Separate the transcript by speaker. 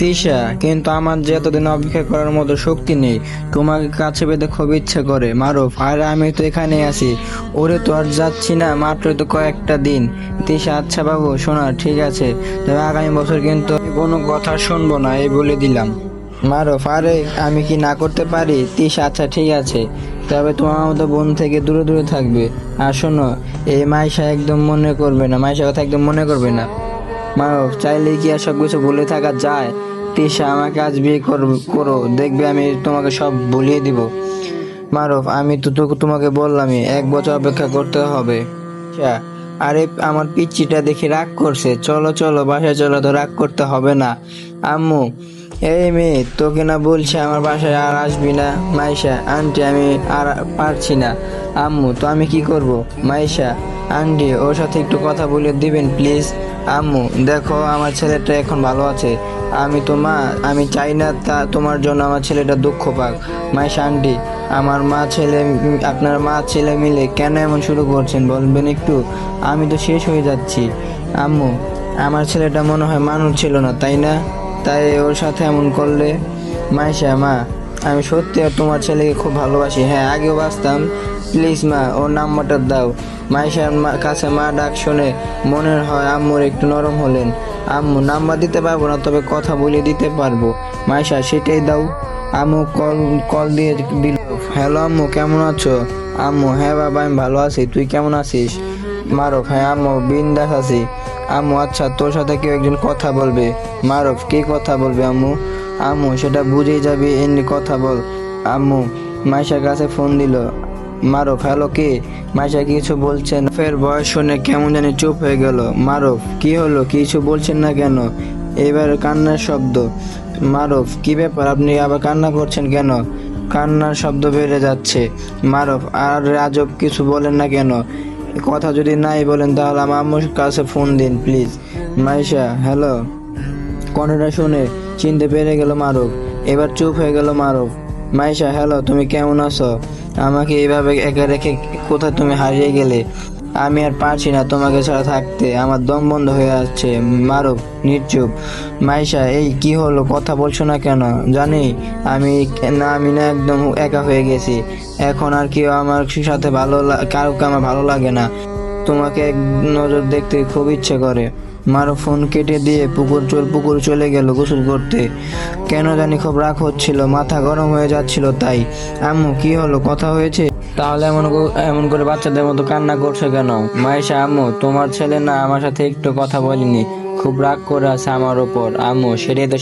Speaker 1: তিশা, কিন্তু আমার যে এতদিন অপেক্ষা করার মতো শক্তি নেই। তোমাকে কাছে পেতে খুব ইচ্ছে করে মারুফ, আর আমি তো এখানে আছি। ওরে তো আর যাচ্ছি না, মাত্র তো কয়েকটা দিন। তিশা, আচ্ছা বাবু শোনা, ঠিক আছে, তবে আগামী বছর কিন্তু আমি কোনো কথা শুনবো না, এই বলে দিলাম। মারুফ, আরে আমি কি না করতে পারি? তিশা, আচ্ছা ঠিক আছে, তবে তোমার মতো বোন থেকে দূরে দূরে থাকবে। আর শোনো, এই মাইশা একদম মনে করবে না, মাইশা কথা একদম মনে করবে না। মারুফ, চাইলেই কি আর সবকিছু ভুলে থাকা যায়? তিশা, আমাকে আজ বিয়ে করো, দেখবে আমি তোমাকে সব ভুলিয়ে দিব। মারুফ, আমি তো তোমাকে বললামই 1 বছর অপেক্ষা করতে হবে। তিশা, আরে আমার পিচ্চিটা দেখে রাগ করছে, চলো চলো বাসায় চলো, তো রাগ করতে হবে না। আম্মু, এই মেয়ে, তোকে না বলছি আমার বাসায় আর আসবি না। মাইশা, আন্টি আমি আর পারছি না। আম্মু, তো আমি কি করব? মাইশা, আন্টি ওর সাথে একটু কথা বলে দিবেন প্লিজ। আম্মু, দেখো আমার ছেলেটা এখন ভালো আছে, আমি তো মা, আমি চাই না তোমার জন্য আমার ছেলেটা দুঃখ পাক। মাইশা আন্টি, আমার মা ছেলে, আপনার মা ছেলে মিলে কেন এমন শুরু করছেন বলবেন একটু? আমি তো শেষ হয়ে যাচ্ছি। আম্মু, আমার ছেলেটা মনে হয় মানুষ ছিল না, তাই না? তাই ওর সাথে এমন করলে? মাইশা, মা, আমি সত্যি আর তোমার ছেলেকে খুব ভালোবাসি, হ্যাঁ আগেও বাসতাম। প্লিজ মা, ওর নাম্বারটা দাও। মাইশার কাছে মা ডাক শুনে মনে হয় আম্মুর একটু নরম হলেন। আম্মু, নাম্বার দিতে পারবো না, তবে কথা বলে দিতে পারবো। মাইশা, সেটাই দাও। আম্মু কল কল দিয়ে দিল। হ্যালো আম্মু, কেমন আছো? আম্মু, হ্যাঁ বাবা আমি ভালো আছি, তুই কেমন আছিস? মারুফ, হ্যাঁ আম্মু বিন্দাস আছি। আম্মু, আচ্ছা তোর সাথে কেউ একজন কথা বলবে। মারুফ, কি কথা বলবে আম্মু? আম্মু, সেটা বুঝেই যাবি, এমনি কথা বল। আম্মু মাইশার কাছে ফোন দিল। মারুফ, হ্যালো কে? মাইশা কিছু বলছেন, ফের বয়স শুনে কেমন জানি চুপ হয়ে গেল। মারুফ, কি হলো, কিছু বলছেন না কেন? এবার কান্নার শব্দ। মারুফ, কি ব্যাপার, আপনি আবার কান্না করছেন কেন? কান্নার শব্দ বেড়ে যাচ্ছে। মারুফ, আর আজব কিছু বলেন না কেন? কথা যদি নাই বলেন তাহলে আমার আম্মুর কাছে ফোন দিন প্লিজ। মাইশা, হ্যালো। কণ্ঠটা শুনে চিনতে পেরে গেল মারুফ। এবার চুপ হয়ে গেল মারুফ। মাইশা, হ্যালো, তুমি কেমন আছো? আমাকে এইভাবে একা রেখে কোথায় তুমি হারিয়ে গেলে? আমি আর পারছি না তোমাকে ছাড়া থাকতে, আমার দম বন্ধ হয়ে আসছে। মারুফ নিশ্চুপ। মাইশা, এই কি হলো, কথা বলছো না কেন? জানি আমি না একদম একা হয়ে গেছি। এখন আর কেউ আমার সাথে কাউকে আমার ভালো লাগে না। তোমাকে এক নজর দেখতে খুব ইচ্ছে করে। মারো ফোন কেটে দিয়ে পুকুর চলে গেল গোসল করতে। কেন জানি খুব রাগ হচ্ছিল, মাথা গরম হয়ে যাচ্ছিল তাই। আম্মু, কি হলো, কথা হয়েছে? তাহলে এমন করে বাচ্চাদের মতো কান্না করছো কেন? মাইশা, আম্মু তোমার ছেলে না আমার সাথে একটু কথা বলেনি, খুব রাগ করে আছে আমার ওপর। আম্মু, সেটাই তো